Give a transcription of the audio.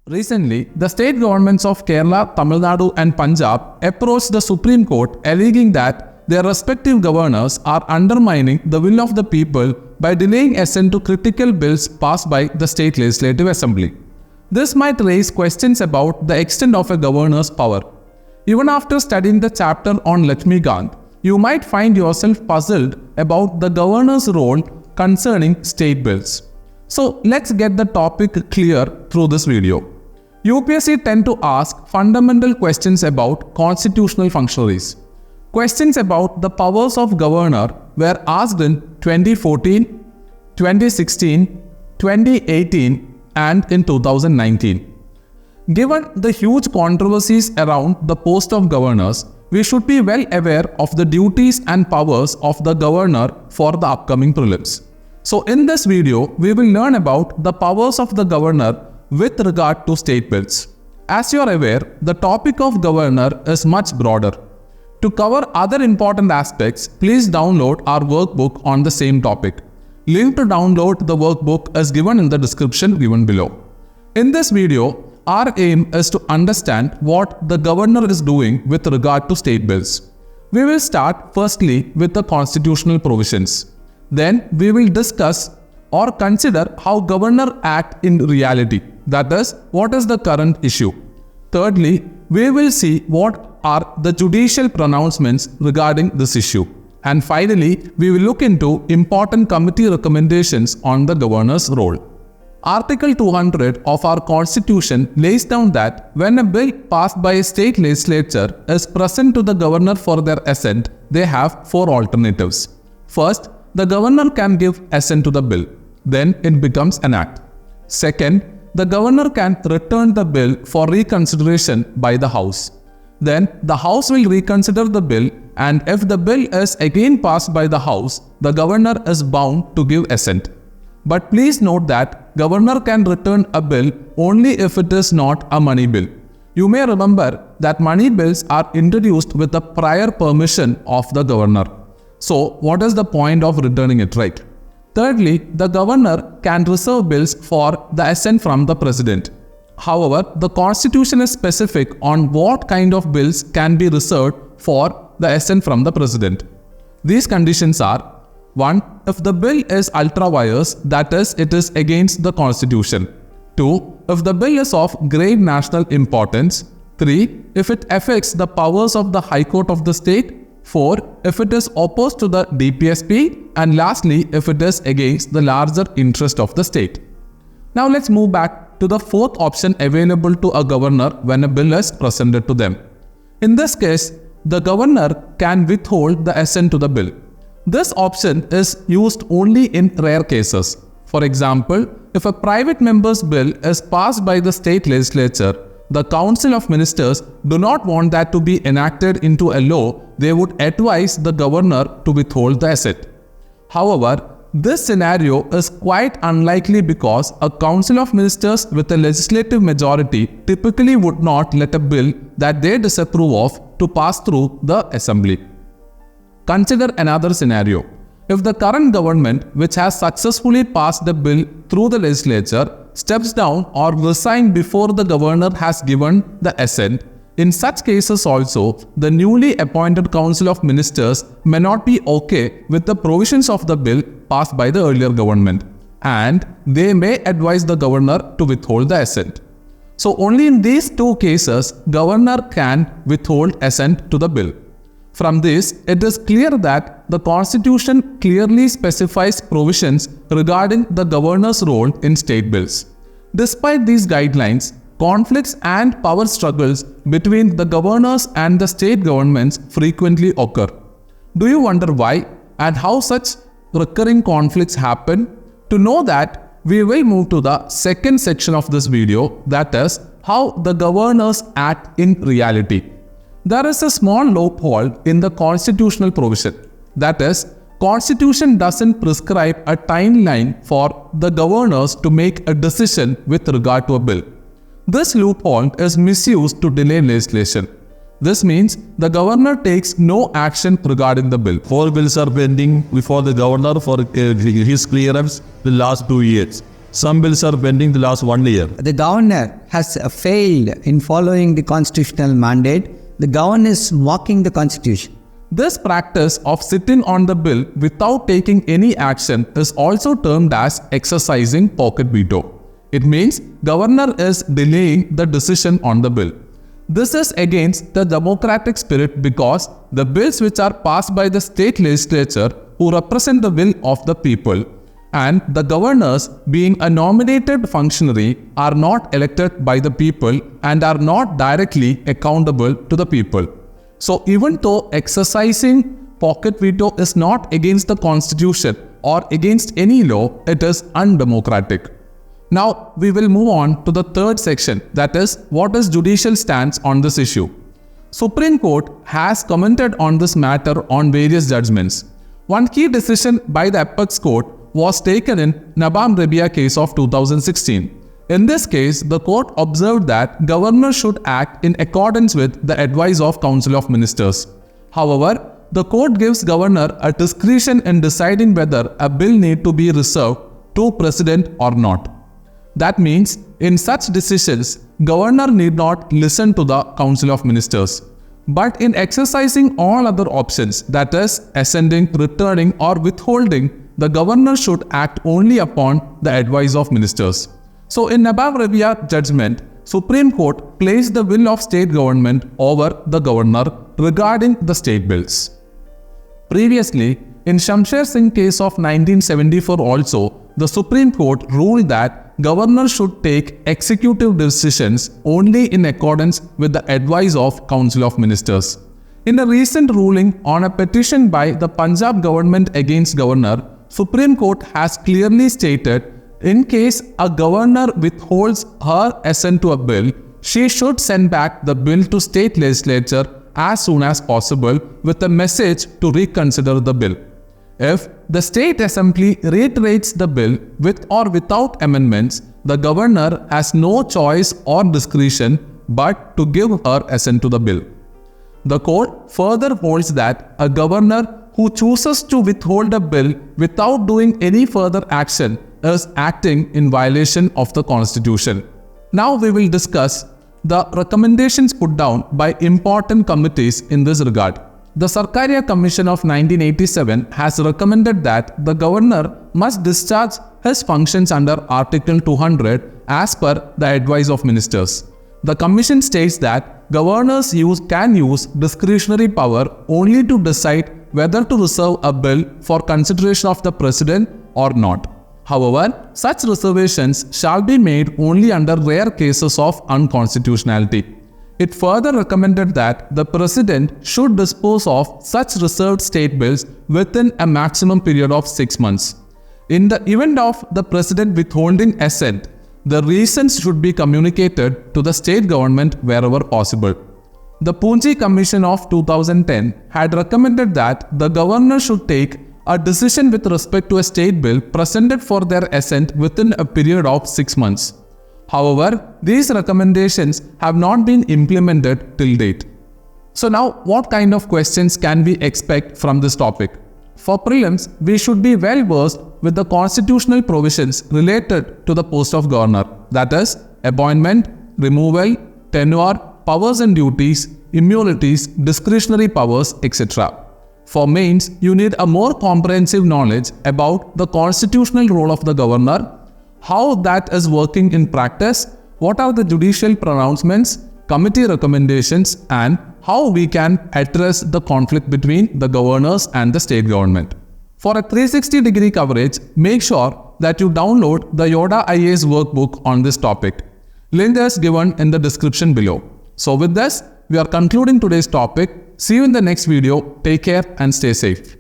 Recently, the state governments of Kerala, Tamil Nadu and Punjab approached the Supreme Court alleging that their respective governors are undermining the will of the people by delaying assent to critical bills passed by the state legislative assembly. This might raise questions about the extent of a governor's power. Even after studying the chapter on Lakshmikant, you might find yourself puzzled about the governor's role concerning state bills. So let's get the topic clear through this video. UPSC tend to ask fundamental questions about constitutional functionaries. Questions about the powers of governor were asked in 2014, 2016, 2018 and in 2019. Given the huge controversies around the post of governors, we should be well aware of the duties and powers of the governor for the upcoming prelims. So in this video, we will learn about the powers of the governor with regard to state bills. As you are aware, the topic of governor is much broader. To cover other important aspects, please download our workbook on the same topic. Link to download the workbook is given in the description given below. In this video, our aim is to understand what the governor is doing with regard to state bills. We will start firstly with the constitutional provisions. Then we will discuss or consider how governor act in reality, that is, what is the current issue. Thirdly, we will see what are the judicial pronouncements regarding this issue. And finally, we will look into important committee recommendations on the governor's role. Article 200 of our Constitution lays down that when a bill passed by a state legislature is present to the governor for their assent, they have four alternatives. First, the governor can give assent to the bill. Then it becomes an act. Second, the governor can return the bill for reconsideration by the House. Then the House will reconsider the bill, and if the bill is again passed by the House, the governor is bound to give assent. But please note that governor can return a bill only if it is not a money bill. You may remember that money bills are introduced with the prior permission of the governor. So what is the point of returning it, right? Thirdly, the governor can reserve bills for the assent from the president. However, the Constitution is specific on what kind of bills can be reserved for the assent from the president. These conditions are: 1. If the bill is ultra vires, that is, it is against the Constitution. 2. If the bill is of grave national importance. 3. If it affects the powers of the High Court of the state. 4. If it is opposed to the DPSP. And lastly, if it is against the larger interest of the state. Now let's move back to the fourth option available to a governor when a bill is presented to them. In this case, the governor can withhold the assent to the bill. This option is used only in rare cases. For example, if a private member's bill is passed by the state legislature, the Council of Ministers do not want that to be enacted into a law, they would advise the governor to withhold the assent. However, this scenario is quite unlikely because a Council of Ministers with a legislative majority typically would not let a bill that they disapprove of to pass through the assembly. Consider another scenario. If the current government, which has successfully passed the bill through the legislature, steps down or resigns before the governor has given the assent, in such cases also, the newly appointed Council of Ministers may not be okay with the provisions of the bill passed by the earlier government, and they may advise the governor to withhold the assent. So only in these two cases, governor can withhold assent to the bill. From this, it is clear that the Constitution clearly specifies provisions regarding the governor's role in state bills. Despite these guidelines, conflicts and power struggles between the governors and the state governments frequently occur. Do you wonder why and how such recurring conflicts happen? To know that, we will move to the second section of this video, that is, how the governors act in reality. There is a small loophole in the constitutional provision. That is, Constitution doesn't prescribe a timeline for the governors to make a decision with regard to a bill. This loophole is misused to delay legislation. This means the governor takes no action regarding the bill. 4 bills are pending before the governor for his clearance the last 2 years. Some bills are pending the last 1 year. The governor has failed in following the constitutional mandate. The governor is mocking the constitution. This practice of sitting on the bill without taking any action is also termed as exercising pocket veto. It means governor is delaying the decision on the bill. This is against the democratic spirit because the bills which are passed by the state legislature who represent the will of the people and the governors being a nominated functionary are not elected by the people and are not directly accountable to the people. So even though exercising pocket veto is not against the constitution or against any law, it is undemocratic. Now we will move on to the third section, that is, what is judicial stance on this issue. Supreme Court has commented on this matter on various judgments. One key decision by the Apex Court was taken in Nabam Rabia case of 2016. In this case, the court observed that governor should act in accordance with the advice of Council of Ministers. However, the court gives governor a discretion in deciding whether a bill need to be reserved to president or not. That means, in such decisions, governor need not listen to the Council of Ministers. But in exercising all other options, that is, ascending, returning or withholding, the governor should act only upon the advice of ministers. So in Nabam Rabia judgment, Supreme Court placed the will of state government over the governor regarding the state bills. Previously, in Shamsher Singh case of 1974 also, the Supreme Court ruled that governor should take executive decisions only in accordance with the advice of Council of Ministers. In a recent ruling on a petition by the Punjab government against governor, Supreme Court has clearly stated in case a governor withholds her assent to a bill, she should send back the bill to state legislature as soon as possible with a message to reconsider the bill. If the state assembly reiterates the bill with or without amendments, the governor has no choice or discretion but to give her assent to the bill. The court further holds that a governor who chooses to withhold a bill without doing any further action is acting in violation of the Constitution. Now we will discuss the recommendations put down by important committees in this regard. The Sarkaria Commission of 1987 has recommended that the governor must discharge his functions under Article 200 as per the advice of ministers. The commission states that governors can use discretionary power only to decide whether to reserve a bill for consideration of the president or not. However, such reservations shall be made only under rare cases of unconstitutionality. It further recommended that the president should dispose of such reserved state bills within a maximum period of 6 months. In the event of the president withholding assent, the reasons should be communicated to the state government wherever possible. The Poonji Commission of 2010 had recommended that the governor should take a decision with respect to a state bill presented for their assent within a period of 6 months. However, these recommendations have not been implemented till date. So now, what kind of questions can we expect from this topic? For prelims, we should be well versed with the constitutional provisions related to the post of governor, that is, appointment, removal, tenure, powers and duties, immunities, discretionary powers, etc. For mains, you need a more comprehensive knowledge about the constitutional role of the governor, how that is working in practice, what are the judicial pronouncements, committee recommendations, and how we can address the conflict between the governors and the state government. For a 360-degree coverage, make sure that you download the Yoda IAS workbook on this topic. Link is given in the description below. So with this, we are concluding today's topic. See you in the next video. Take care and stay safe.